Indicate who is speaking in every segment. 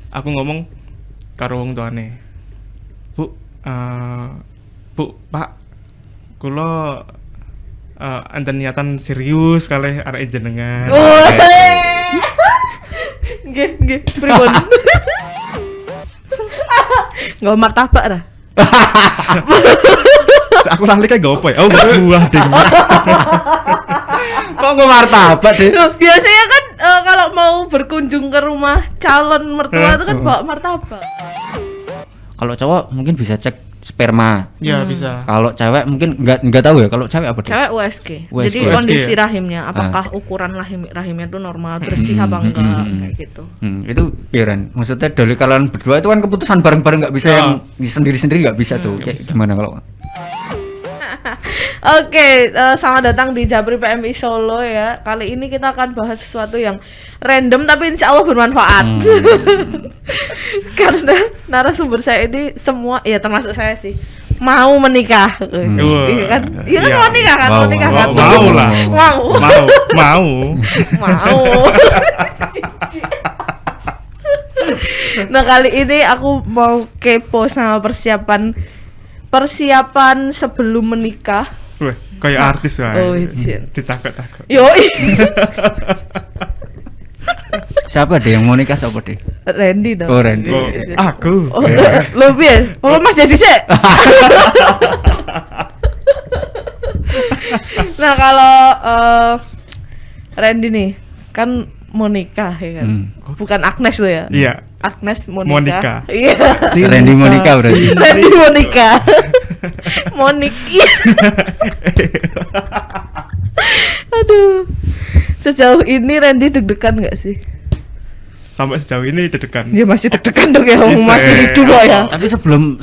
Speaker 1: aku ngomong karo wong tuane. Bu, Pak, kula enten niatan serius kalih arek jenengan.
Speaker 2: Nggih, pripun? Nggak martabak dah.
Speaker 1: Aku lali kayak gak apa ya? Oh, buah ding.
Speaker 3: Kok nggak martabak deh?
Speaker 2: Biasanya kan kalau mau berkunjung ke rumah calon mertua itu kan bawa martabak.
Speaker 3: Kalau cowok mungkin bisa cek sperma.
Speaker 1: Ya bisa.
Speaker 3: Kalau cewek mungkin nggak tahu ya. Kalau cewek apa deh?
Speaker 2: Cewek USG. Jadi
Speaker 3: USG.
Speaker 2: kondisi
Speaker 1: ya?
Speaker 2: rahimnya, apakah ukuran rahimnya itu normal, bersih apa enggak, kayak gitu.
Speaker 3: Itu pikiran. Maksudnya dari kalian berdua itu kan keputusan bareng-bareng, nggak bisa yang sendiri-sendiri nggak bisa tuh. Kayak
Speaker 1: bisa.
Speaker 3: gimana kalau?
Speaker 2: Oke, selamat datang di Japri PMI Solo ya. Kali ini kita akan bahas sesuatu yang random tapi insya Allah bermanfaat. Karena narasumber saya ini semua, ya termasuk saya sih, mau menikah. Iya kan? Iya kan,
Speaker 1: Iya.
Speaker 2: mau nikah kan?
Speaker 3: Mau,
Speaker 2: Mau nikah kan?
Speaker 1: mau lah.
Speaker 2: Mau.
Speaker 1: Mau.
Speaker 2: Nah, kali ini aku mau kepo sama persiapan sebelum menikah.
Speaker 1: Wah, kayak artis wae.
Speaker 2: Oh, izin.
Speaker 1: Ditakut-takut.
Speaker 2: Yo,
Speaker 3: Siapa deh yang mau nikah? Siapa deh?
Speaker 2: Randy dong.
Speaker 3: Oh, Randy.
Speaker 1: Oh, aku.
Speaker 2: Oh, lo piye? Oh, Mas jadi sih. Nah, kalau Randy nih kan mau nikah ya kan. Bukan Agnes lo ya?
Speaker 1: Iya.
Speaker 2: Agnes mau
Speaker 1: Monica.
Speaker 2: nikah. Iya.
Speaker 3: Randy mau nikah berarti.
Speaker 2: Randy mau nikah. Monica. Aduh. Sejauh ini Randy deg-degan nggak sih?
Speaker 1: Sampai sejauh ini deg-degan.
Speaker 2: Ya masih deg-degan dong ya,
Speaker 1: Bisa.
Speaker 2: masih hidup loh ya.
Speaker 3: Tapi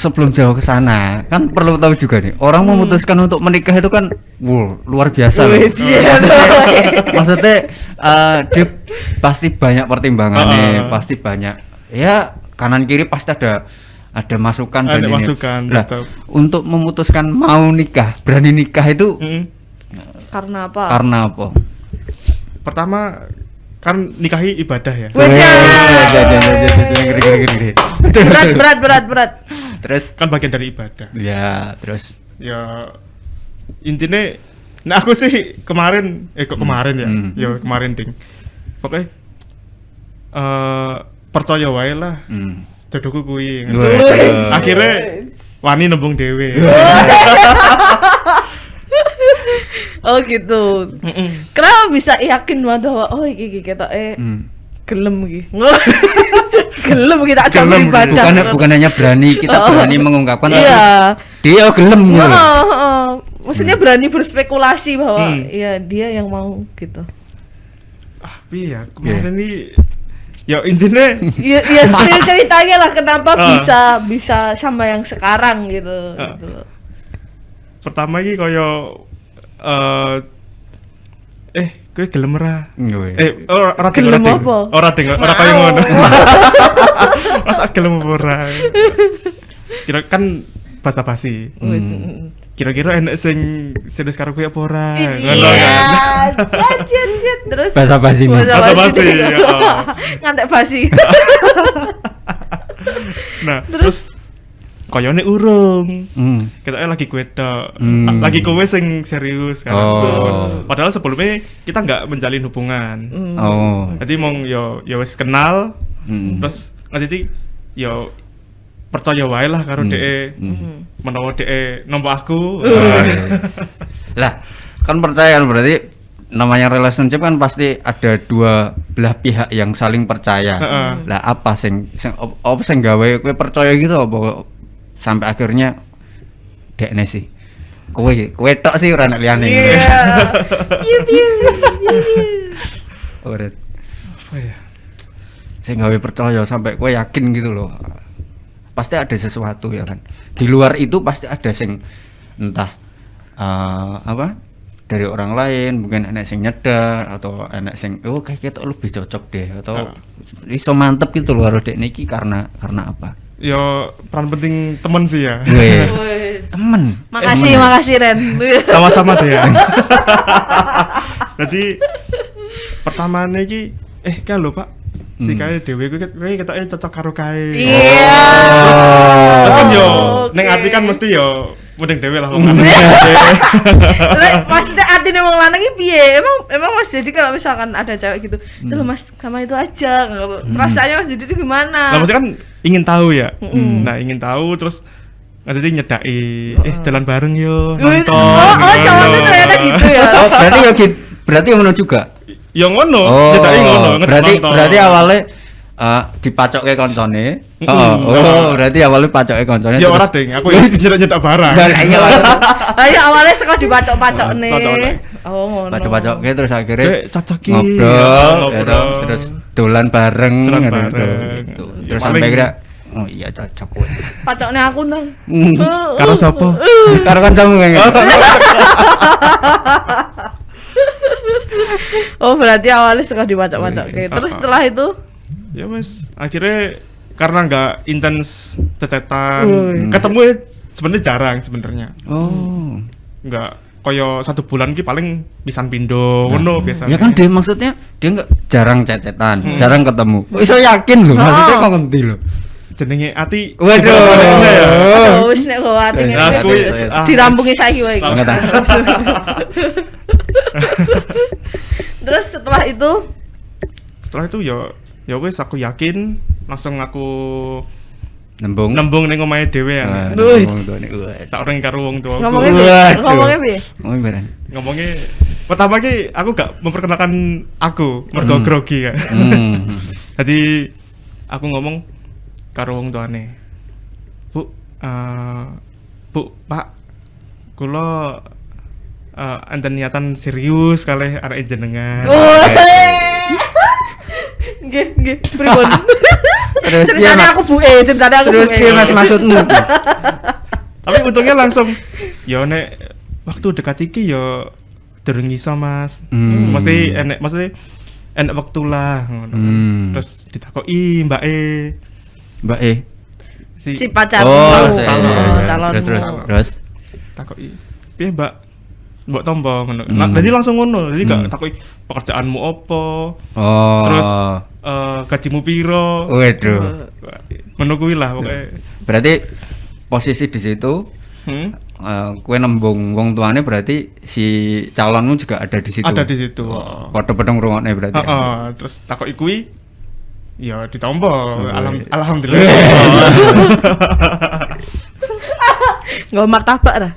Speaker 3: sebelum jauh ke sana, kan perlu tahu juga nih, orang memutuskan untuk menikah itu kan, luar biasa loh.
Speaker 2: Wih,
Speaker 3: Maksudnya dia pasti banyak pertimbangannya, pasti banyak. Ya kanan kiri pasti ada masukan dan
Speaker 1: Ada
Speaker 3: ini.
Speaker 1: masukan,
Speaker 3: Lah,
Speaker 1: betul.
Speaker 3: untuk memutuskan mau nikah, berani nikah itu
Speaker 2: Karena apa?
Speaker 3: karena apa?
Speaker 1: Pertama kan nikahi ibadah ya.
Speaker 2: Wih,
Speaker 3: Gede.
Speaker 2: berat.
Speaker 3: Terus
Speaker 1: Kan bagian dari ibadah.
Speaker 3: ya, terus
Speaker 1: Ya intinya, nah aku sih kemarin ya. Ya kemarin ding. Pokoknya percaya wae lah. Jodohku kuwi.
Speaker 3: Wih.
Speaker 1: Akhirnya wani nembung dhewe.
Speaker 2: Oh gitu. Kenapa bisa yakin banget bahwa oh iki ketok gelem iki. Gelem kita aja
Speaker 1: Gelem,
Speaker 2: beribadah.
Speaker 3: bukan hanya berani, kita berani mengungkapkan tapi
Speaker 2: Iya.
Speaker 3: dia gelem gitu.
Speaker 2: Maksudnya berani berspekulasi bahwa ya dia yang mau gitu.
Speaker 1: Iya, kemarin ini ya intinya
Speaker 2: Ya spill ceritanya lah kenapa bisa sama yang sekarang gitu. Gitu loh.
Speaker 1: pertama iki kaya kowe gelem ora? Ora
Speaker 2: Gelem apa?
Speaker 1: Ora kaya ngono. Masa gelem apa ora? Kira kan basa-basi. Kira-kira enek sing serius karo kowe apa ora? Ngono kan.
Speaker 2: Cet. Terus
Speaker 3: Basa-basi nih.
Speaker 1: Basa-basi.
Speaker 2: Ngantek basi.
Speaker 1: Nah, terus koyone urung. Kita lagi kowe tok. Lagi kowe sing serius kan. Padahal sebelumnya kita nggak menjalin hubungan. Jadi mong yo wis kenal. Terus nanti yo percaya wae lah karo dhek. Menawa dhek nampa aku.
Speaker 3: Lah, kan percaya kan berarti namanya relationship kan pasti ada dua belah pihak yang saling percaya. Lah apa sing gawe kowe percaya gitu apa sampai akhirnya dekne sih. Kowe tok sih ora nek liyane. Ora.
Speaker 1: Oh iya.
Speaker 3: Sing gawe percaya sampai kowe yakin gitu loh. Pasti ada sesuatu ya kan. Di luar itu pasti ada sing entah dari orang lain, mungkin enek sing nyedar atau enek sing kayak kita lebih cocok deh atau iso mantep gitu loh karo dek niki karena apa?
Speaker 1: Yo peran penting temen sih ya.
Speaker 3: Temen.
Speaker 2: Makasih Ren.
Speaker 1: Sama-sama deh ya. Jadi pertamanya iki kan lho Pak, Si kae dhewe kuwi ketoke cocok karo kae.
Speaker 2: Iya.
Speaker 1: Terus kan yo
Speaker 2: Oke.
Speaker 1: ning ati kan mesti yo mending dhewe lah wong
Speaker 2: Lek maksudnya atine wong lanang iki piye? Emang Mas jadi kalau misalkan ada cewek gitu, "Tuh Mas sama itu aja." Perasaannya Mas jadi itu gimana?
Speaker 1: Lah maksudnya kan ingin tahu ya. Nah, ingin tahu terus nanti nyedaki jalan bareng yo nonton.
Speaker 2: Oh, cowok tuh ternyata gitu ya.
Speaker 3: Oh, berarti ya gitu. Berarti ngono juga.
Speaker 1: Ya ngono,
Speaker 3: Oh,
Speaker 1: nyedaki ngono,
Speaker 3: berarti awalnya dipacokke koncone. Berarti awalnya pacokke koncone.
Speaker 1: ya ora ding, aku ini nyedak barang.
Speaker 3: Iya,
Speaker 2: Ayo awalnya sekolah dibacok-bacok nih.
Speaker 1: Pacok-pacok.
Speaker 2: Oh, ngono.
Speaker 3: pacok-pacokke terus akhirnya
Speaker 1: Cocok ki.
Speaker 3: ngobrol,
Speaker 1: Ngobrol.
Speaker 3: gitu. Terus dolan bareng,
Speaker 1: Dolan
Speaker 3: gitu.
Speaker 1: bareng.
Speaker 3: Gitu.
Speaker 1: Ya,
Speaker 3: Terus
Speaker 1: paling-
Speaker 3: sampai kira oh iya cocok kowe.
Speaker 2: Pacoknya aku nang.
Speaker 1: Karo sapa?
Speaker 3: Karo kancamu kayak gitu.
Speaker 2: Oh, berarti awalnya suka dibacok-bacok. Oke. Terus setelah itu
Speaker 1: Ya wes, akhirnya karena nggak intens cecetan,
Speaker 2: Wih.
Speaker 1: ketemu ya sebenarnya jarang sebenarnya.
Speaker 3: Oh.
Speaker 1: Nggak koyo 1 bulan ki paling pisan pindo, ngono biasanya.
Speaker 3: Ya kan dia maksudnya dia enggak jarang cecetan, jarang ketemu. Iso yakin loh, maksudnya kok ngerti loh.
Speaker 1: Jenenge ati.
Speaker 3: Waduh.
Speaker 1: Ya.
Speaker 2: aduh wis nek kok atine
Speaker 1: Nah,
Speaker 2: wis-
Speaker 1: kuwi-
Speaker 2: wis
Speaker 1: ah.
Speaker 2: dirampungi saiki wae.
Speaker 3: Enggak tahu.
Speaker 2: Terus setelah itu
Speaker 1: Setelah itu ya wes aku yakin langsung aku
Speaker 3: Nembung.
Speaker 1: nembung ning omahe dhewe
Speaker 3: Wah,
Speaker 1: ya.
Speaker 2: Wih.
Speaker 3: nembung tuh nih, wah.
Speaker 1: Tak orang karo wong tua.
Speaker 2: ngomongnya piye?
Speaker 3: Waduh.
Speaker 2: Ngomongnya piye?
Speaker 3: Ngomongnya bareng.
Speaker 1: Ngomongnya pertama ki aku gak memperkenalkan aku mergo grogi kan. Jadi aku ngomong karo wong tuane. Bu, Bu, Pak, kula enten niatan serius kalih arek jenengan.
Speaker 2: Nggih, pripun?
Speaker 3: Terus dia
Speaker 2: Ceritanya aku Bu E, ceritanya aku Bu
Speaker 3: Terus dia
Speaker 2: E.
Speaker 3: mas maksudmu.
Speaker 1: Tapi untungnya langsung ya nek waktu dekat iki ya durung iso Mas. Mesti enek waktu lah ngono. Terus ditakoki Mbak E
Speaker 3: Mbak E.
Speaker 2: Si pacarmu.
Speaker 3: Oh,
Speaker 2: calonmu.
Speaker 3: terus.
Speaker 1: takoki piye Mbak mbok tombo ngono. Nah, jadi langsung ngono. Jadi gak takoki pekerjaanmu opo,
Speaker 3: Oh.
Speaker 1: terus gajimu piro.
Speaker 3: Waduh.
Speaker 1: Ngono kuwi lah pokoke.
Speaker 3: Berarti posisi di situ kue nembung wong tuane berarti si calonmu juga ada di situ.
Speaker 1: Ada di situ.
Speaker 3: Padha-padha ngrungokne berarti.
Speaker 1: Heeh, terus takoki kuwi ya ditompo. Alhamdulillah.
Speaker 2: Nggak martabak dah.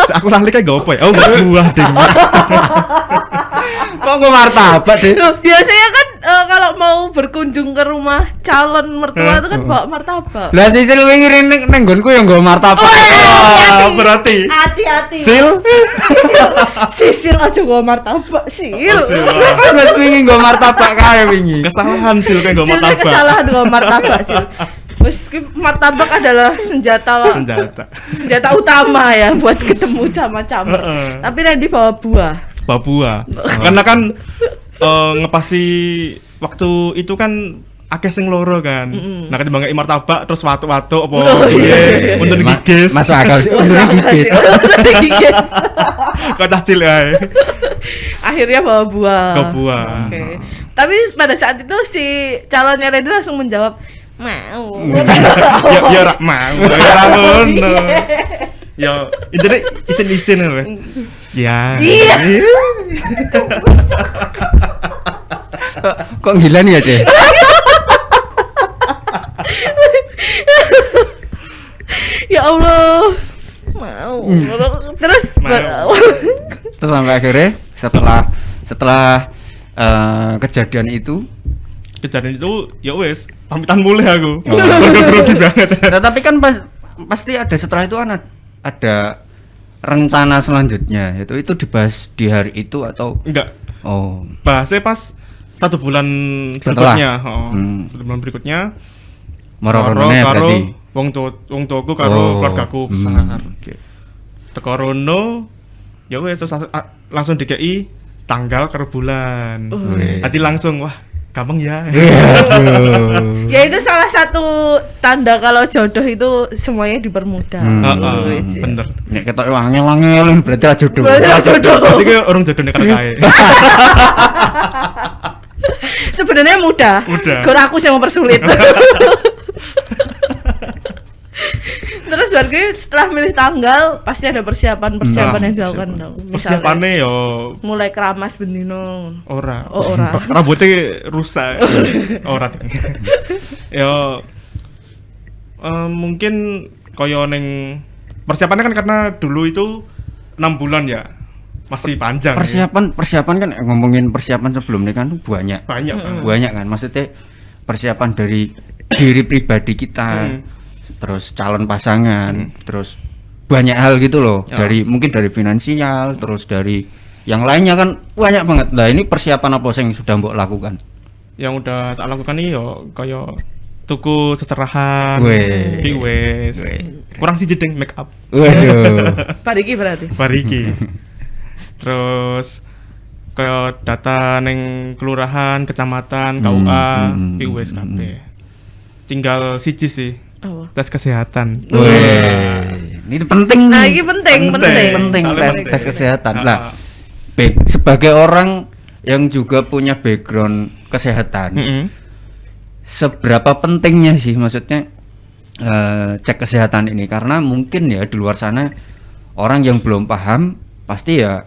Speaker 1: Aku lali kayak gak apa ya? Oh, gak buah ding.
Speaker 3: Kok gue martabak deh?
Speaker 2: Loh, biasanya kan kalau mau berkunjung ke rumah calon mertua itu kan bawa martabak.
Speaker 3: Lah Sisil wingi neng nggonku yang nggo martabak.
Speaker 1: Berarti
Speaker 2: Hati-hati.
Speaker 3: Sil,
Speaker 2: Sisil aja gua martabak, Sil.
Speaker 3: kan wis wingi nggo martabak kae wingi.
Speaker 1: kesalahan sih kayak gak
Speaker 2: Sil
Speaker 1: martabak.
Speaker 2: kesalahan gua martabak, Sil. Wes martabak adalah senjata utama ya buat ketemu sama camer. Tapi nanti bawa buah.
Speaker 1: Buah. Karena kan ngepasi waktu itu kan akeh sing loro kan. Nah, ketimbang ngeki martabak terus watu-watu apa piye untuk gigis.
Speaker 3: Masuk akal sih. Untuk gigis.
Speaker 2: Gigis.
Speaker 1: Kocak cilik ae.
Speaker 2: Akhirnya bawa buah.
Speaker 1: Bawa buah.
Speaker 2: Oke. Tapi pada saat itu si calonnya Randy langsung menjawab mau.
Speaker 1: Ya ora mau. Ora ngono. Ya intine isin-isin ngono. Ya.
Speaker 2: Iya.
Speaker 3: Kok gila nih ya deh?
Speaker 2: Ya Allah. Mau. Terus
Speaker 1: Mau.
Speaker 3: Terus sampai akhirnya setelah kejadian itu
Speaker 1: Kejadian itu ya wes pamitan mulai aku.
Speaker 3: Oh.
Speaker 1: Grogi banget.
Speaker 3: nah, tapi kan pasti ada setelah itu kan ada rencana selanjutnya itu dibahas di hari itu atau
Speaker 1: Enggak.
Speaker 3: oh
Speaker 1: Bahasnya pas 1 bulan
Speaker 3: Setelah?
Speaker 1: berikutnya. Oh,
Speaker 3: Hmm.
Speaker 1: 1 bulan berikutnya.
Speaker 3: moro-morone
Speaker 1: karo
Speaker 3: berarti
Speaker 1: wong tuaku karo
Speaker 3: Oh.
Speaker 1: keluargaku besar.
Speaker 3: Oke.
Speaker 1: Teko rono ya wes terus langsung dikei tanggal karo bulan.
Speaker 3: Wih.
Speaker 1: Hati langsung wah gampang ya.
Speaker 3: Aduh.
Speaker 2: ya itu salah satu tanda kalau jodoh itu semuanya dipermudah.
Speaker 1: Heeh, bener.
Speaker 3: Nek ketok wangel-wangelin berarti lah jodoh.
Speaker 2: Berarti lah jodoh.
Speaker 1: Berarti kayak orang jodoh nek kae.
Speaker 2: Sebenarnya mudah. Gara aku yang mempersulit. Terus berarti setelah milih tanggal pasti ada persiapan yang dilakukan dong.
Speaker 1: Persiapannya yo
Speaker 2: mulai keramas bendino.
Speaker 1: Ora.
Speaker 2: Oh, ora.
Speaker 1: Rambutnya rusak. Ora. Yo mungkin koyo ning persiapannya kan karena dulu itu 6 bulan ya. Masih panjang.
Speaker 3: Persiapan kan ngomongin persiapan sebelum nikah tuh banyak. Banyak kan. Maksudnya persiapan dari diri pribadi kita. Terus calon pasangan, terus banyak hal gitu loh. Dari mungkin dari finansial, terus dari yang lainnya kan banyak banget. Nah, ini persiapan apa yang sudah Mbok lakukan?
Speaker 1: Yang udah tak lakukan nih yo kayak tuku seserahan, wes. Kurang sih jedeng make up.
Speaker 3: Waduh.
Speaker 2: Pariki berarti.
Speaker 1: Terus kayak data neng kelurahan, kecamatan, KUA, wes kabeh. Tinggal siji sih. Tes kesehatan.
Speaker 3: Ini penting.
Speaker 2: Nah, ini penting
Speaker 3: tes kesehatan. Lah, sebagai orang yang juga punya background kesehatan, seberapa pentingnya sih maksudnya cek kesehatan ini? Karena mungkin ya di luar sana orang yang belum paham pasti ya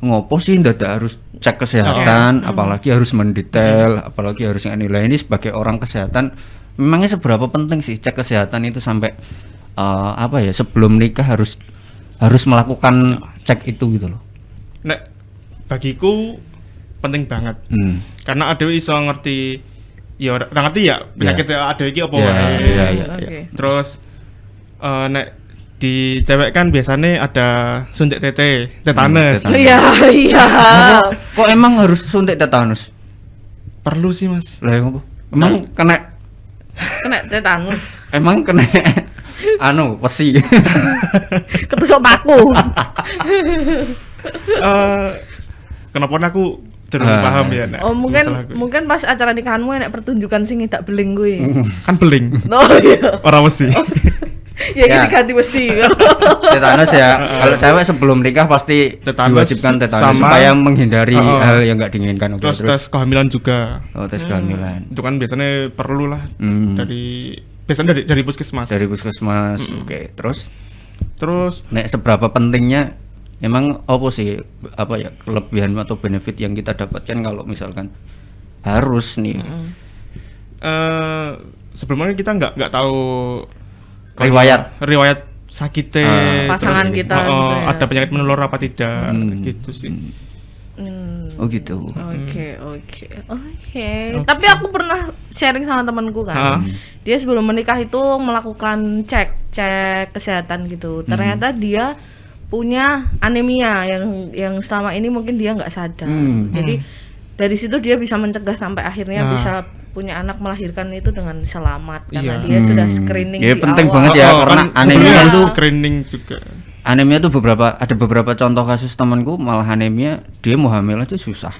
Speaker 3: ngopo sih dadak harus cek kesehatan, apalagi harus mendetail, apalagi harus nilai. Ini sebagai orang kesehatan memangnya seberapa penting sih cek kesehatan itu sampai sebelum nikah harus melakukan cek itu gitu loh.
Speaker 1: Nek bagiku penting banget. Karena ada iso ngerti ya ora ngerti ya penyakit ada iki apa wae. Terus nek di cewek kan biasanya ada suntik tetanus.
Speaker 2: Iya.
Speaker 3: Kok emang harus suntik tetanus?
Speaker 1: Perlu sih, Mas.
Speaker 3: Lah ngopo? Emang kena
Speaker 2: tetanus.
Speaker 3: Emang kena besi.
Speaker 2: Ketusuk paku.
Speaker 1: Kenapa aku terus paham ya nek.
Speaker 2: Mungkin pas acara nikahanmu enek pertunjukan sing tak beling kuwi.
Speaker 1: Kan beling.
Speaker 2: Oh iya.
Speaker 1: Ora besi.
Speaker 2: Ya ganti besi.
Speaker 3: Tetanus ya. Kalau cewek sebelum nikah pasti diwajibkan tetanus supaya menghindari hal yang enggak diinginkan.
Speaker 1: Terus tes kehamilan juga.
Speaker 3: Oh, tes kehamilan.
Speaker 1: Itu kan biasanya perlu lah dari puskesmas.
Speaker 3: Dari puskesmas. Oke, terus
Speaker 1: nek
Speaker 3: seberapa pentingnya emang apa sih kelebihan atau benefit yang kita dapatkan kalau misalkan harus nih?
Speaker 1: Sebelumnya kita nggak tahu
Speaker 3: riwayat
Speaker 1: sakitnya
Speaker 2: pasangan
Speaker 1: terus,
Speaker 2: kita gitu ya.
Speaker 1: Ada penyakit menular apa tidak gitu sih.
Speaker 3: Oh gitu.
Speaker 2: Oke. Tapi aku pernah sharing sama temanku kan. Dia sebelum menikah itu melakukan cek kesehatan gitu. Ternyata dia punya anemia yang selama ini mungkin dia nggak sadar. Jadi dari situ dia bisa mencegah sampai akhirnya bisa punya anak, melahirkan itu dengan selamat karena dia sudah screening di
Speaker 3: penting
Speaker 2: awal.
Speaker 3: banget ya karena anemia itu
Speaker 1: screening juga.
Speaker 3: Anemia itu ada beberapa contoh kasus temanku malah anemia dia mau hamil aja susah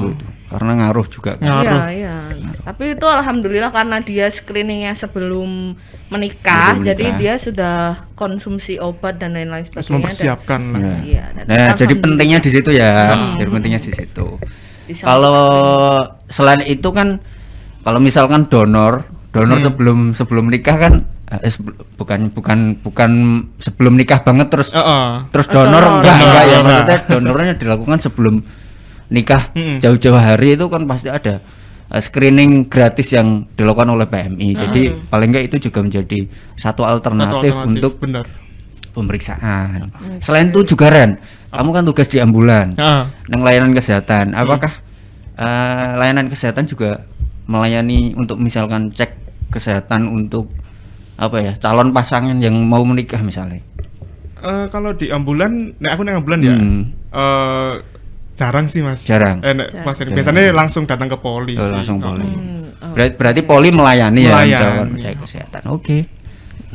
Speaker 3: gitu. Karena ngaruh juga kan.
Speaker 2: Iya. Tapi itu alhamdulillah karena dia screeningnya sebelum menikah. Jadi dia sudah konsumsi obat dan lain-lain sebagainya.
Speaker 1: Mempersiapkan lah.
Speaker 2: Iya.
Speaker 3: Nah, jadi pentingnya di situ ya. Jadi pentingnya di situ. Kalau selain itu kan kalau misalkan donor sebelum nikah kan bukan sebelum nikah banget terus donor enggak ya, maksudnya donornya dilakukan sebelum nikah jauh-jauh hari itu kan pasti ada screening gratis yang dilakukan oleh PMI. Jadi paling enggak itu juga menjadi satu alternatif untuk pemeriksaan. Selain itu juga Ren, kamu kan tugas di ambulan, nang layanan kesehatan. Apakah layanan kesehatan juga melayani untuk misalkan cek kesehatan untuk calon pasangan yang mau menikah misalnya?
Speaker 1: Kalau di ambulan, aku nang ambulan ya. Jarang sih Mas.
Speaker 3: Jarang.
Speaker 1: Biasanya langsung datang ke poli.
Speaker 3: Langsung poli. Berarti poli melayani ya misalkan cek kesehatan. Oke.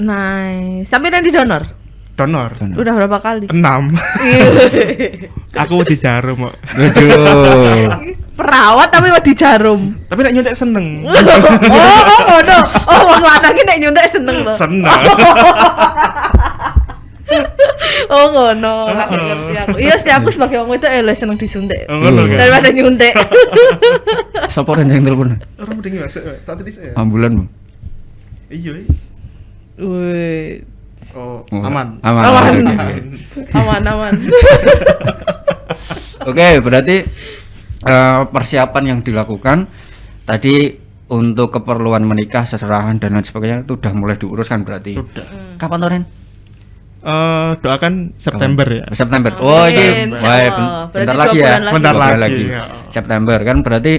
Speaker 2: Nice. Sampai nanti donor. Udah berapa kali?
Speaker 1: 6. Aku di jarum kok.
Speaker 3: Waduh.
Speaker 2: Perawat tapi di jarum.
Speaker 1: Tapi nek nyuntik seneng.
Speaker 2: Wong lanang ki nek nyuntik seneng loh.
Speaker 1: Seneng.
Speaker 2: Oh ngono, ngerti aku. Iya sih aku sebagai wong itu seneng disuntik.
Speaker 1: Ngono kan.
Speaker 2: Daripada nyuntik.
Speaker 3: Sapa yang telepon?
Speaker 1: Orang mending ya, tak tulis ya.
Speaker 3: Ambulan.
Speaker 1: Iya.
Speaker 2: Wih.
Speaker 1: Oh, aman.
Speaker 3: Aman.
Speaker 2: Aman.
Speaker 3: Oke.
Speaker 2: Aman.
Speaker 3: Oke, berarti persiapan yang dilakukan tadi untuk keperluan menikah, seserahan dan lain sebagainya itu udah mulai diuruskan berarti.
Speaker 1: Sudah.
Speaker 3: Kapan tuh Ren?
Speaker 1: Doakan September ya.
Speaker 3: September.
Speaker 2: Amin,
Speaker 3: Oh, ini
Speaker 2: insyaallah.
Speaker 3: bentar
Speaker 2: Berarti
Speaker 3: lagi
Speaker 2: 2
Speaker 3: ya.
Speaker 2: bulan lagi.
Speaker 1: Bentar
Speaker 3: Dua bulan
Speaker 1: lagi, ya.
Speaker 3: September kan berarti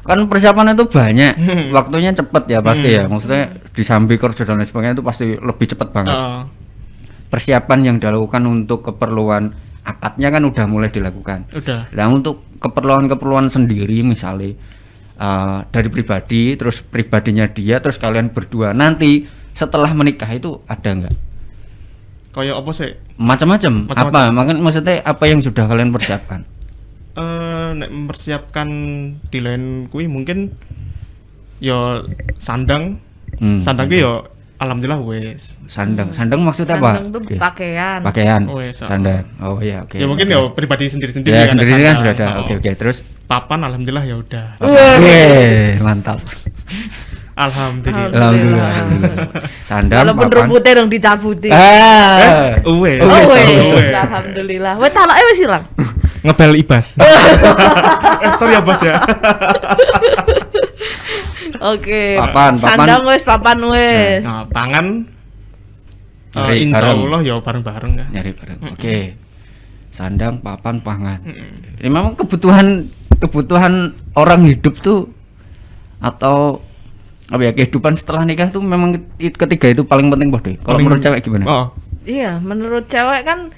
Speaker 3: kan persiapan itu banyak. Waktunya cepet ya pasti ya. Maksudnya di samping kerja dan lain sebagainya itu pasti lebih cepet banget. Persiapan yang dilakukan untuk keperluan akadnya kan udah mulai dilakukan.
Speaker 1: Udah.
Speaker 3: Nah, untuk keperluan sendiri misalnya dari pribadi, terus pribadinya dia, terus kalian berdua nanti setelah menikah itu ada nggak?
Speaker 1: Kayak apa sih?
Speaker 3: Macam-macam. Apa? Maksudnya apa yang sudah kalian persiapkan?
Speaker 1: Nek mempersiapkan di lain kui mungkin yo sandang. Sandang ki yo alhamdulillah wes.
Speaker 3: Sandang maksudnya apa?
Speaker 2: Sandang tuh pakaian.
Speaker 3: Pakaian.
Speaker 1: Wes.
Speaker 3: Sandang. Oh iya, oke.
Speaker 1: Ya mungkin yo pribadi sendiri-sendiri
Speaker 3: Ya
Speaker 1: kan
Speaker 3: sendiri
Speaker 1: ada
Speaker 3: kan
Speaker 1: sandang.
Speaker 3: sudah ada.
Speaker 1: Oh.
Speaker 3: Oke, terus
Speaker 1: Papan alhamdulillah ya udah.
Speaker 3: Wih, mantap.
Speaker 1: Alhamdulillah.
Speaker 3: Sandang.
Speaker 2: Walaupun
Speaker 3: papan.
Speaker 2: rumputnya dong dicabuti.
Speaker 1: Wes.
Speaker 2: Wes, alhamdulillah. Wes talake wis ilang.
Speaker 1: Ngebel ibas. Sorry ya bos ya.
Speaker 2: Oke.
Speaker 3: Papan.
Speaker 2: Sandang wes, papan wes.
Speaker 1: Nah, pangan
Speaker 3: Nyari
Speaker 1: insya
Speaker 3: bareng.
Speaker 1: Allah ya bareng-bareng kan.
Speaker 3: Nyari bareng. Oke. Sandang, papan, pangan. Ini memang kebutuhan orang hidup tuh atau apa ya, kehidupan setelah nikah tuh memang ketiga itu paling penting boh deh. Kalau menurut cewek gimana?
Speaker 1: Oh,
Speaker 2: Iya, menurut cewek kan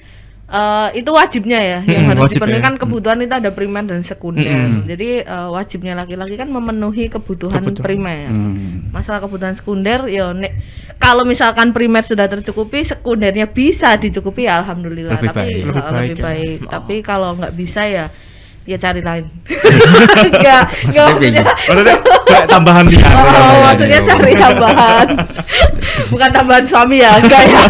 Speaker 2: itu wajibnya ya, yang harus
Speaker 1: wajib
Speaker 2: dipenuhi
Speaker 1: ya.
Speaker 2: kan kebutuhan itu ada primer dan sekunder. Jadi wajibnya laki-laki kan memenuhi kebutuhan primer. Masalah kebutuhan sekunder, ya kalau misalkan primer sudah tercukupi, sekundernya bisa dicukupi ya alhamdulillah.
Speaker 3: Lebih
Speaker 2: Tapi
Speaker 3: baik.
Speaker 1: Lebih baik ya.
Speaker 2: baik. Tapi kalau nggak bisa ya cari lain. Enggak maksudnya.
Speaker 1: maksudnya kayak tambahan lihat.
Speaker 2: Oh, maksudnya cari tambahan. Bukan tambahan suami ya, enggak ya.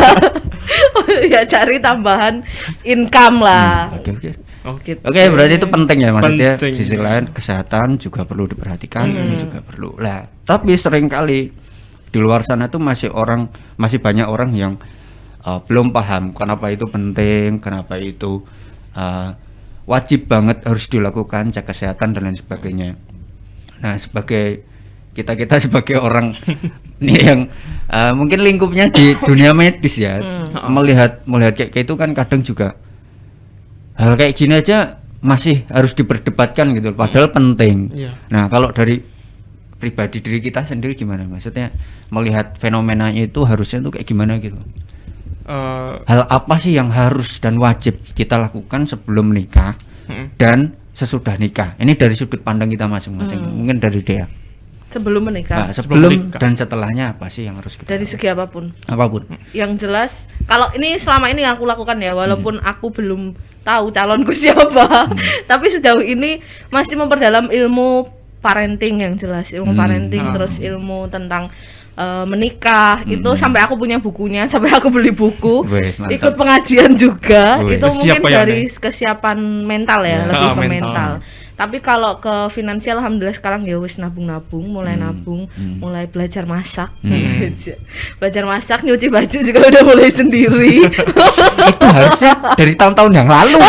Speaker 2: Ya cari tambahan income lah.
Speaker 3: Oke.
Speaker 2: Gitu.
Speaker 3: Oke, berarti itu penting ya maksudnya.
Speaker 1: Penting.
Speaker 3: Sisi lain kesehatan juga perlu diperhatikan, ini juga perlu. Lah, tapi seringkali di luar sana tuh masih banyak orang yang belum paham kenapa itu penting, kenapa itu wajib banget harus dilakukan cek kesehatan dan lain sebagainya. Nah, sebagai kita sebagai orang nih yang mungkin lingkupnya di dunia medis ya, melihat kayak itu kan kadang juga hal kayak gini aja masih harus diperdebatkan gitu, padahal penting.
Speaker 1: Iya.
Speaker 3: Nah, kalau dari pribadi diri kita sendiri gimana? Maksudnya melihat fenomenanya itu harusnya tuh kayak gimana gitu? Hal apa sih yang harus dan wajib kita lakukan sebelum nikah dan sesudah nikah? Ini dari sudut pandang kita masing-masing. Mungkin dari Dea.
Speaker 2: Sebelum menikah.
Speaker 3: Nah, sebelum
Speaker 1: nikah.
Speaker 3: dan setelahnya apa sih yang harus kita
Speaker 2: Dari
Speaker 3: lakukan?
Speaker 2: segi apapun.
Speaker 3: Apapun.
Speaker 2: Yang jelas, kalau ini selama ini yang aku lakukan ya, walaupun aku belum tahu calonku siapa, tapi sejauh ini masih memperdalam ilmu parenting yang jelas, ilmu parenting, terus ilmu tentang menikah itu sampai aku punya bukunya, sampai aku beli buku,
Speaker 3: Wih, mantap.
Speaker 2: ikut pengajian juga.
Speaker 3: Wih,
Speaker 2: itu mungkin
Speaker 1: siap ya,
Speaker 2: dari kesiapan mental ya, lebih ke
Speaker 1: mental.
Speaker 2: mental. Tapi kalau ke finansial alhamdulillah sekarang ya wis nabung-nabung, mulai nabung, mulai belajar masak. Belajar masak, nyuci baju juga udah mulai sendiri.
Speaker 3: Itu harusnya dari tahun-tahun yang lalu.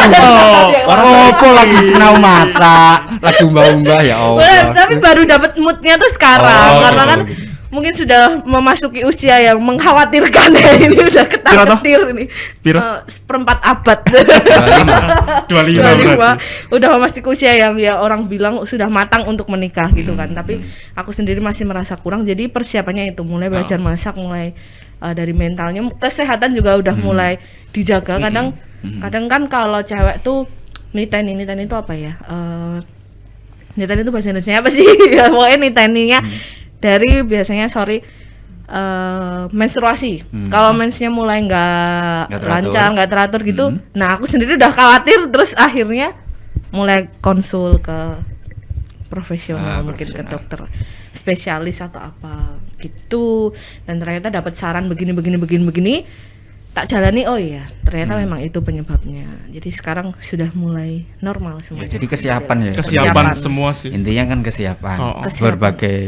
Speaker 2: Orang
Speaker 3: Apa lagi sinau masak, lagi umbah-umbah ya
Speaker 2: Bener,
Speaker 3: Allah.
Speaker 2: tapi baru dapat moodnya tuh sekarang
Speaker 3: Oh,
Speaker 2: karena
Speaker 3: gitu,
Speaker 2: kan
Speaker 3: gitu.
Speaker 2: mungkin sudah memasuki usia yang mengkhawatirkan ya, ini udah ketar-ketir ini.
Speaker 1: Piro?
Speaker 2: Seperempat abad.
Speaker 3: 25.
Speaker 1: 25 berarti.
Speaker 2: Udah memasuki usia yang ya orang bilang sudah matang untuk menikah gitu kan. Tapi aku sendiri masih merasa kurang. Jadi persiapannya itu mulai belajar masak, mulai dari mentalnya, kesehatan juga udah mulai dijaga. Kadang kan kalau cewek tuh niten itu apa ya? Niten itu bahasa Indonesia apa sih? Ya, pokoknya niteninya dari biasanya menstruasi. Kalau mensnya mulai nggak
Speaker 3: Nggak
Speaker 2: lancar, nggak teratur gitu. Nah, aku sendiri udah khawatir, terus akhirnya mulai konsul ke profesional, mungkin ke dokter spesialis atau apa gitu. Dan ternyata dapat saran begini. tak jalani, oh iya ternyata memang itu penyebabnya. Jadi sekarang sudah mulai normal semua.
Speaker 3: Ya, jadi kesiapan ya.
Speaker 1: Kesiapan semua sih.
Speaker 3: Intinya kan kesiapan.
Speaker 2: Kesiapan.
Speaker 3: Berbagai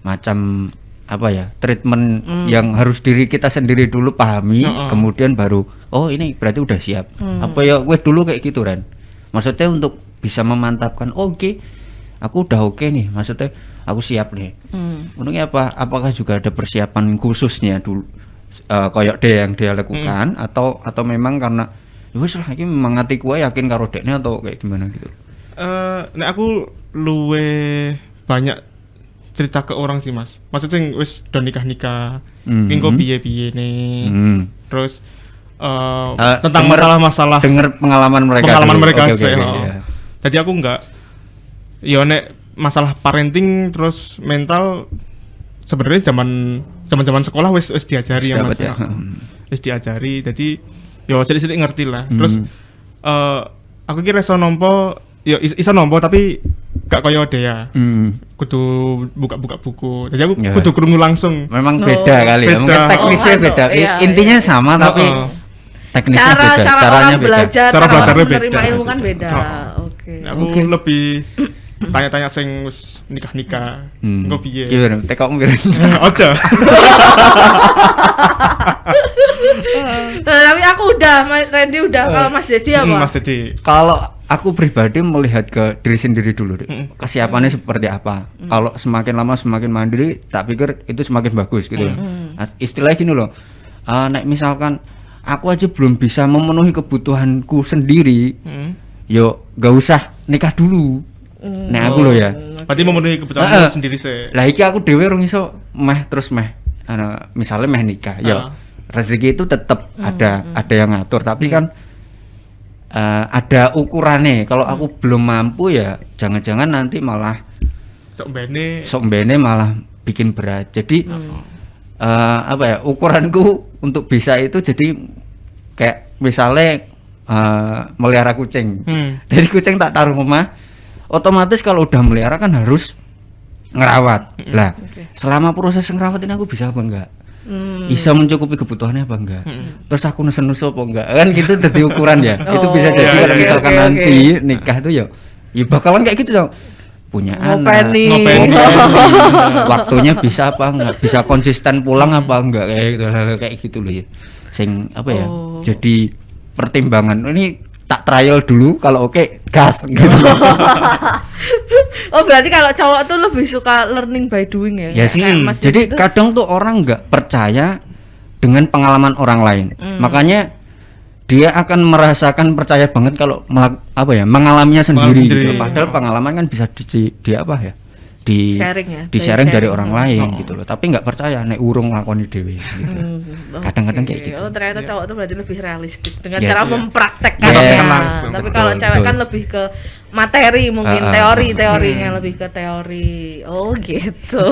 Speaker 3: macam apa ya, treatment yang harus diri kita sendiri dulu pahami, kemudian baru oh ini berarti udah siap. Apa ya gue dulu kayak gitu Ren. Maksudnya untuk bisa memantapkan oke, aku udah oke nih, maksudnya aku siap nih. Untungnya apa? Apakah juga ada persiapan khususnya dulu koyok dia yang dia lakukan atau memang karena wis lah iki memang atiku yakin karo dekne atau kayak gimana gitu.
Speaker 1: Nek aku luwe banyak cerita ke orang sih Mas. Maksudnya wis do nikah-nikah, engko piye-piye nih. Terus tentang masalah-masalah
Speaker 3: denger pengalaman mereka
Speaker 1: sih.
Speaker 3: Ya.
Speaker 1: Jadi aku enggak ya nek masalah parenting terus mental sebenarnya zaman sekolah wis diajari ya Mas. Wis diajari, jadi yo sedikit ngerti lah. Terus aku kira iso nompo, yo iso nompo tapi gak koyo Dea. Kudu buka-buka buku. Jadi aku kudu krungu langsung.
Speaker 3: Memang beda kali ya. Mungkin teknisnya beda. Intinya sama tapi teknisnya beda.
Speaker 2: Caranya belajar,
Speaker 1: cara belajarnya beda.
Speaker 2: Menerima ilmu kan beda. Oke.
Speaker 1: Aku lebih tanya-tanya sing wis nikah-nikah. Engko piye?
Speaker 3: Gimana? Tekokmu kira.
Speaker 1: Ojo.
Speaker 2: Tapi aku udah, Randy udah, kalau Mas Dedi apa?
Speaker 1: Mas Dedi.
Speaker 3: Kalau aku pribadi melihat ke diri sendiri dulu deh. Kesiapannya seperti apa. Kalau semakin lama semakin mandiri, tak pikir itu semakin bagus gitu loh. Nah, istilahnya gini loh. Nek misalkan aku aja belum bisa memenuhi kebutuhanku sendiri, yo gak usah nikah dulu. Nah aku loh ya.
Speaker 1: Berarti memenuhi kebutuhan sendiri sih.
Speaker 3: Lah iki aku dhewe rung iso terus misalnya nikah. Yo rezeki itu tetap ada yang ngatur, tapi kan ada ukurannya. Kalau aku belum mampu ya jangan-jangan nanti malah sok bene malah bikin berat. Jadi apa ya, ukuranku untuk bisa itu jadi kayak misalnya melihara kucing. Dari kucing tak taruh rumah, otomatis kalau udah melihara kan harus ngerawat. Lah, selama proses ngerawat ini aku bisa apa enggak? Bisa mencukupi kebutuhannya apa enggak? Terus aku nesen-nesen apa enggak? Kan gitu jadi ukuran ya. Itu bisa jadi kalau misalkan nanti nikah tuh ya bakalan kayak gitu dong. Punya anak, ngopeni. Waktunya bisa apa enggak? Bisa konsisten pulang apa enggak? Kayak gitu loh ya. Sing apa ya? Jadi pertimbangan ini tak trial dulu, kalau oke gas gitu.
Speaker 2: Oh berarti kalau cowok tuh lebih suka learning by doing ya?
Speaker 3: Yes. Jadi kadang tuh orang nggak percaya dengan pengalaman orang lain, makanya dia akan merasakan percaya banget kalau mengalaminya sendiri. Gitu. Padahal pengalaman kan bisa di apa ya? Di sharing dari orang lain gitu loh. Tapi nggak percaya nek urung lakoni dhewe gitu. Kadang-kadang kayak gitu.
Speaker 2: Oh ternyata cowok tuh berarti lebih realistis dengan cara mempraktekkan. Tapi kalau
Speaker 3: betul,
Speaker 2: cewek kan lebih ke materi, mungkin teorinya lebih ke teori. Oh gitu.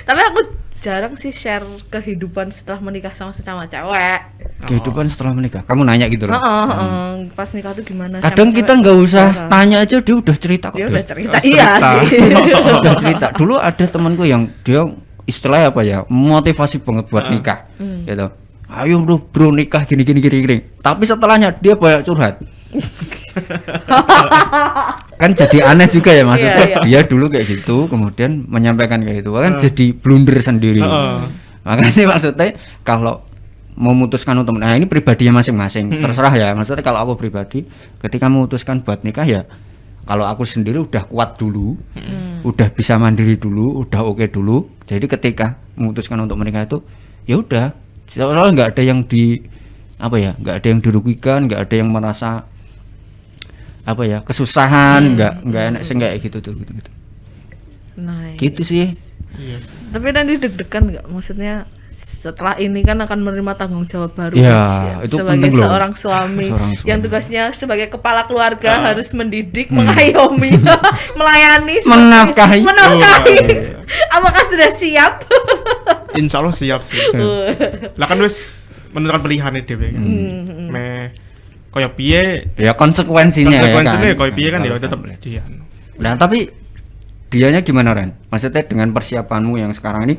Speaker 2: Tapi aku jarang sih share kehidupan setelah menikah sama sesama cewek.
Speaker 3: Kehidupan setelah menikah, kamu nanya gitu loh.
Speaker 2: Pas nikah tuh gimana?
Speaker 3: Kadang kita nggak usah tanya aja, dia udah cerita kok.
Speaker 2: Dia udah cerita, iya sih.
Speaker 3: Udah cerita. Dulu ada temanku yang dia istilahnya apa ya, motivasi banget buat nikah, gitu. Ayo bro nikah gini. Tapi setelahnya dia banyak curhat. Kan jadi aneh juga ya maksudnya. Dia dulu kayak gitu, kemudian menyampaikan kayak gitu, kan jadi blunder sendiri. Makanya maksudnya kalau memutuskan untuk ini pribadinya masing-masing, terserah ya. Maksudnya kalau aku pribadi ketika memutuskan buat nikah ya, kalau aku sendiri udah kuat dulu, udah bisa mandiri dulu, udah oke dulu. Jadi ketika memutuskan untuk menikah itu ya udah, soalnya nggak ada yang nggak ada yang dirugikan, nggak ada yang merasa kesusahan, nggak enak sih kayak gitu tuh gitu.
Speaker 2: Nice.
Speaker 3: Gitu sih.
Speaker 1: Yes.
Speaker 2: Tapi nanti deg-degan nggak? Maksudnya setelah ini kan akan menerima tanggung jawab baru
Speaker 3: ya, itu
Speaker 2: sebagai seorang suami yang tugasnya sebagai kepala keluarga harus mendidik, mengayomi, melayani,
Speaker 3: menafkahi.
Speaker 2: Apakah sudah siap?
Speaker 1: Insya Allah siap sih. Lah kan wis menentukan pilihannya dhewe kan. Koyo piye
Speaker 3: ya konsekuensinya
Speaker 1: ya kan. Koyo piye kan ya tetap dia.
Speaker 3: Nah, tapi dianya gimana Ren? Maksudnya dengan persiapanmu yang sekarang ini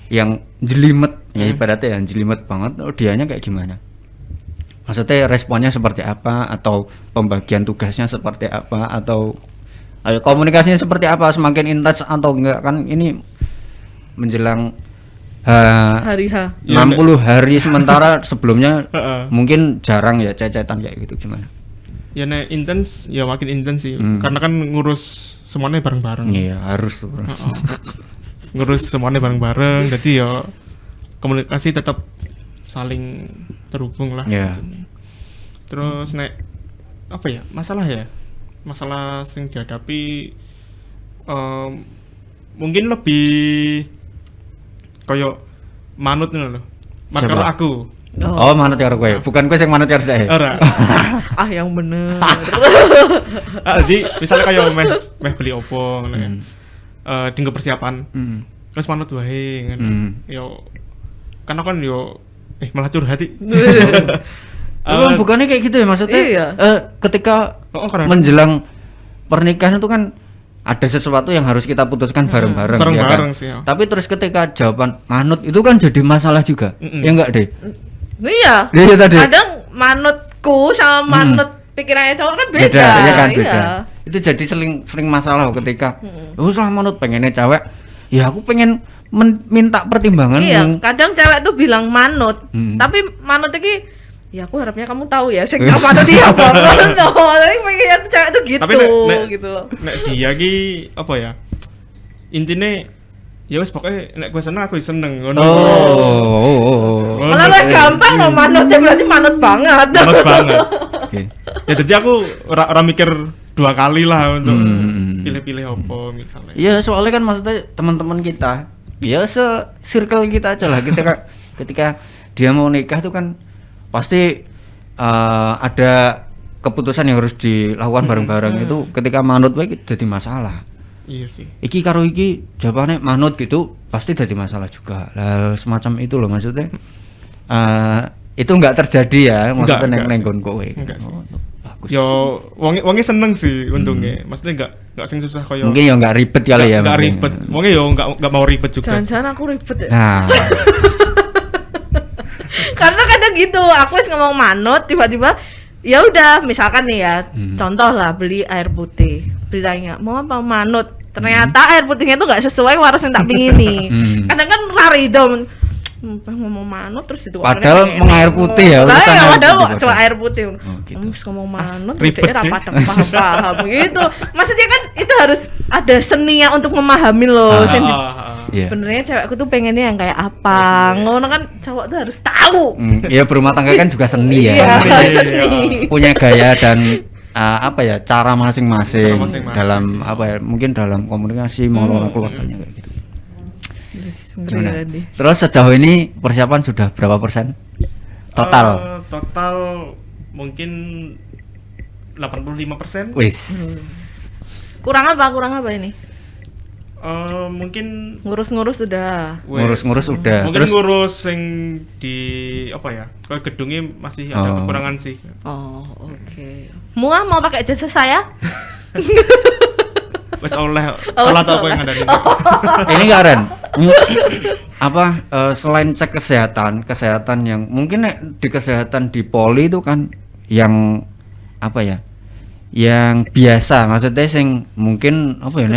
Speaker 3: yang jelimet ya ibaratnya yang jelimet banget, dianya kayak gimana? Maksudnya responnya seperti apa, atau pembagian tugasnya seperti apa, atau ayo komunikasinya seperti apa, semakin intens atau enggak? Kan ini menjelang
Speaker 2: hari H
Speaker 3: 60 hari sementara sebelumnya mungkin jarang ya cecetan kayak gitu, gimana?
Speaker 1: Ya nek intens ya makin intens sih. Karena kan ngurus semuanya bareng-bareng.
Speaker 3: Iya, harus tuh.
Speaker 1: Ngurus semuanya bareng-bareng, jadi ya komunikasi tetap saling terhubung lah.
Speaker 3: Yeah.
Speaker 1: Gitu. Terus nek apa ya? Masalah yang dihadapi mungkin lebih kayak manut ngono lho. Mat karo aku.
Speaker 3: Oh, manut karo kowe. Bukan kowe sing manut karo dhek.
Speaker 1: Ora.
Speaker 2: yang bener.
Speaker 1: Jadi misalnya kayak meh beli opo ngono ya. Tinggal persiapan. Terus manut wae ngono. Yo karena kan yo malah curhat.
Speaker 3: Bukannya kayak gitu ya maksudnya?
Speaker 2: Iya.
Speaker 3: Ketika menjelang pernikahan itu kan ada sesuatu yang harus kita putuskan bareng-bareng ya kan?
Speaker 1: Sih, ya.
Speaker 3: Tapi terus ketika jawaban manut itu kan jadi masalah juga. Ya enggak deh?
Speaker 2: Iya.
Speaker 3: Tadi.
Speaker 2: Kadang manutku sama manut pikirannya cowok kan beda.
Speaker 3: Ya kan beda. Itu jadi sering masalah ketika salah manut pengennya cewek, ya aku pengen minta pertimbangan.
Speaker 2: Iya, kadang cewek tuh bilang manut, tapi manut iki ya aku harapnya kamu tahu ya sing manut iki apa. Tapi pengennya tuh cewek tuh gitu.
Speaker 1: Tapi
Speaker 2: gitu loh.
Speaker 1: Nek dia ki apa ya? Intine ya wis pokoknya nek gue seneng aku seneng ngono.
Speaker 2: Malah lebih gampang loh manutnya, berarti manut banget.
Speaker 1: Manut banget. Oke. Ya jadi aku ora mikir dua kali lah untuk pilih-pilih apa misalnya.
Speaker 3: Iya, soalnya kan maksudnya teman-teman kita, ya circle kita aja lah. Ketika dia mau nikah itu kan pasti ada keputusan yang harus dilakukan bareng-bareng. Itu ketika manut wae jadi masalah.
Speaker 1: Iya sih.
Speaker 3: Iki karo iki jawabannya manut gitu pasti jadi masalah juga. Lah semacam itu loh maksudnya. Itu enggak terjadi ya maksudnya neng nggon kowe.
Speaker 1: Bagus. Yo wonge seneng sih untungnya. Maksudnya enggak sing susah koyo.
Speaker 3: Mungkin ya enggak ribet kali ya.
Speaker 1: Enggak ribet. Wonge yo enggak mau ribet juga.
Speaker 2: Jangan-jangan aku ribet ya.
Speaker 3: Nah.
Speaker 2: Karena kadang gitu, aku wis ngomong manut tiba-tiba ya udah misalkan nih ya, contoh lah beli air putih. Bilangnya mau apa manut. Ternyata air putihnya tuh nggak sesuai waras yang tak pingini. Kadang kan lari dong ngomong manut terus itu
Speaker 3: padahal mengair putih ya
Speaker 2: urusan
Speaker 3: air
Speaker 2: padahal
Speaker 3: putih,
Speaker 2: cuma air putih
Speaker 3: gitu.
Speaker 2: ngomong manut
Speaker 1: kayak
Speaker 2: rapat paham gitu. Maksudnya kan itu harus ada seninya untuk memahami loh. Sebenarnya cewekku tuh pengennya yang kayak apa ngono kan, cowok tuh harus tahu.
Speaker 3: Ya berumah tangga kan juga seni ya.
Speaker 2: Seni.
Speaker 3: Punya gaya dan apa ya, cara masing-masing dalam apa ya, mungkin dalam komunikasi mengelola keluarganya kayak gitu. Terus sejauh ini persiapan sudah berapa persen total?
Speaker 1: Total mungkin 85%.
Speaker 3: Wis.
Speaker 2: Kurang apa ini?
Speaker 1: Mungkin
Speaker 2: ngurus udah.
Speaker 3: Ngurus udah.
Speaker 1: Mungkin terus ngurus yang di apa ya? Kalau gedungnya masih ada kekurangan sih.
Speaker 2: Oh, oke. Mua mau pakai jasa saya?
Speaker 1: Wes oleh salah tau yang ada di
Speaker 3: ini enggak Ren. Apa selain cek kesehatan yang mungkin di kesehatan di poli itu kan yang apa ya? Yang biasa, maksudnya sing mungkin apa ya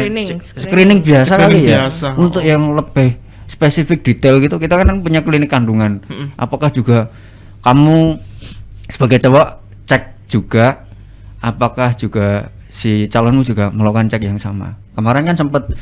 Speaker 3: screening biasa kali ya. Untuk yang lebih spesifik detail gitu, kita kan punya klinik kandungan. Apakah juga kamu sebagai cowok cek juga, apakah juga si calonmu juga melakukan cek yang sama? Kemarin kan sempat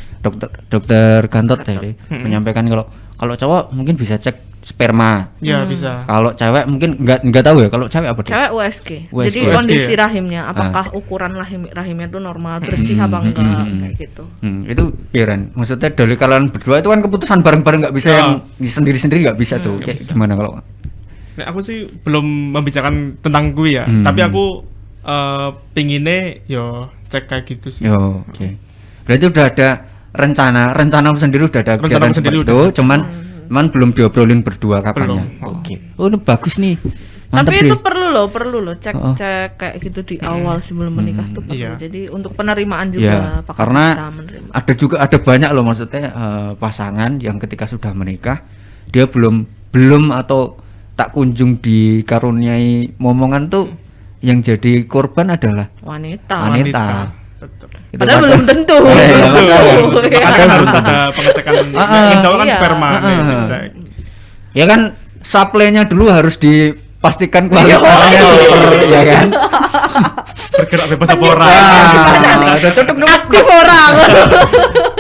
Speaker 3: dokter Gantot tadi menyampaikan kalau cowok mungkin bisa cek sperma.
Speaker 1: Ya bisa.
Speaker 3: Kalau cewek mungkin enggak tahu ya. Kalau cewek apa tuh?
Speaker 2: Cewek USG. Jadi kondisi rahimnya, apakah ukuran rahimnya itu normal, bersih apa enggak kayak gitu.
Speaker 3: Itu pikiran. Maksudnya dari kalian berdua itu kan keputusan bareng-bareng, enggak bisa yang sendiri-sendiri enggak bisa tuh. Kayak bisa. Gimana kalau?
Speaker 1: Nah, aku sih belum membicarakan tentang gue ya. Tapi aku pinginnya yo cek kayak gitu sih.
Speaker 3: Yo, oke. Berarti udah ada rencana sendiri, udah ada kegiatan seperti itu, cuman belum diobrolin berdua kapannya. Oke. Oh, ini bagus nih. Mantep.
Speaker 2: Tapi itu perlu loh cek kayak gitu di awal sebelum menikah tuh perlu. Iya. Jadi untuk penerimaan juga
Speaker 3: karena ada banyak loh maksudnya pasangan yang ketika sudah menikah dia belum belum atau tak kunjung dikaruniai momongan tuh yang jadi korban adalah
Speaker 2: wanita.
Speaker 3: Itu
Speaker 2: Padahal belum tentu.
Speaker 1: Makanya harus ada pengecekan yang cowok kan
Speaker 2: Iya.
Speaker 1: sperma dicek.
Speaker 3: Ya kan supply-nya dulu harus dipastikan kualitasnya super, ya kan?
Speaker 1: Bergerak bebas apa ora.
Speaker 3: Cocok dong.
Speaker 2: Aktif orang.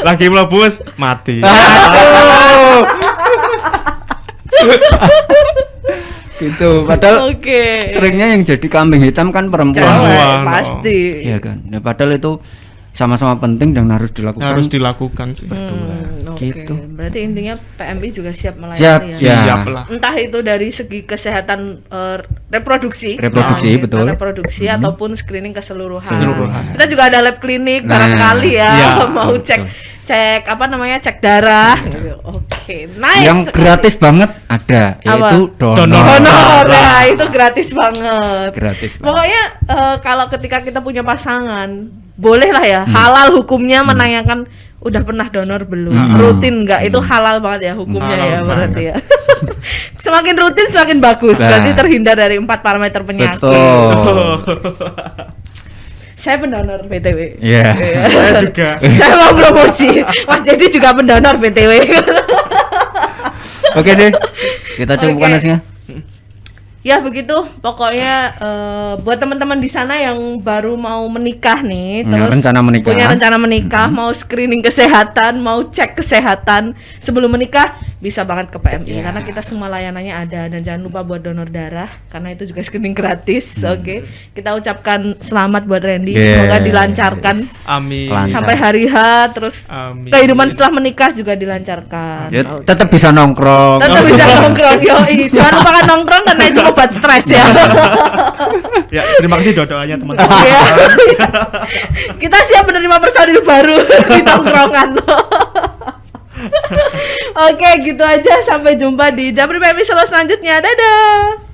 Speaker 1: Lagi mlebus mati.
Speaker 3: Aduh. Gitu. Padahal
Speaker 2: Oke.
Speaker 3: seringnya yang jadi kambing hitam kan perempuan.
Speaker 2: Cewek,
Speaker 1: Perempuan,
Speaker 2: pasti.
Speaker 3: Iya kan. Ya padahal itu sama-sama penting dan harus dilakukan.
Speaker 1: Harus dilakukan sih.
Speaker 2: Oke.
Speaker 3: Gitu.
Speaker 2: Berarti intinya PMI juga siap melayani
Speaker 3: Siap,
Speaker 2: ya.
Speaker 3: siap.
Speaker 1: Siap lah.
Speaker 2: Entah itu dari segi kesehatan reproduksi,
Speaker 3: Reproduksi, betul.
Speaker 2: reproduksi ataupun screening keseluruhan.
Speaker 1: Keseluruhan.
Speaker 2: Kita juga ada lab klinik
Speaker 3: Nah,
Speaker 2: barangkali ya,
Speaker 1: iya,
Speaker 2: mau
Speaker 3: betul.
Speaker 2: cek apa namanya cek darah. Gitu. Oke, nice.
Speaker 3: Yang gratis banget ada,
Speaker 2: Apa?
Speaker 3: yaitu donor.
Speaker 2: Honor, ya, itu gratis banget.
Speaker 3: Gratis banget.
Speaker 2: Pokoknya kalau ketika kita punya pasangan, boleh lah ya, halal hukumnya menanyakan udah pernah donor belum, rutin nggak, itu halal banget ya hukumnya
Speaker 1: Halal
Speaker 2: ya berarti
Speaker 1: banget.
Speaker 2: ya. Semakin rutin semakin bagus,
Speaker 3: Nah.
Speaker 2: berarti terhindar dari 4 parameter penyakit.
Speaker 3: Betul.
Speaker 2: Saya pendonor BTW.
Speaker 3: Iya.
Speaker 1: Saya juga.
Speaker 2: Saya mau promosi, Mas Jadi juga pendonor BTW.
Speaker 3: Oke deh. Kita cukupkan
Speaker 2: Oke.
Speaker 3: nasinya.
Speaker 2: Ya begitu, pokoknya buat teman-teman di sana yang baru mau menikah nih,
Speaker 3: Ya,
Speaker 2: terus
Speaker 3: rencana menikah.
Speaker 2: punya rencana menikah, mau screening kesehatan, mau cek kesehatan sebelum menikah, bisa banget ke PMI karena kita semua layanannya ada, dan jangan lupa buat donor darah karena itu juga screening gratis. Oke, kita ucapkan selamat buat Randy,
Speaker 3: Yes.
Speaker 2: semoga dilancarkan
Speaker 1: Amin.
Speaker 3: Lancar.
Speaker 2: sampai hari H, terus
Speaker 1: Amin.
Speaker 2: kehidupan setelah menikah juga dilancarkan.
Speaker 3: Ya,
Speaker 2: Oke.
Speaker 3: tetap bisa nongkrong.
Speaker 2: Tetap bisa nongkrong, yoi. Jangan lupakan nongkrong karena itu obat stres ya.
Speaker 1: Ya, terima kasih doa-doanya teman-teman.
Speaker 2: Iya. Kita siap menerima personil baru di tongkrongan. Oke, gitu aja. Sampai jumpa di Japri PMI Solo selanjutnya. Dadah.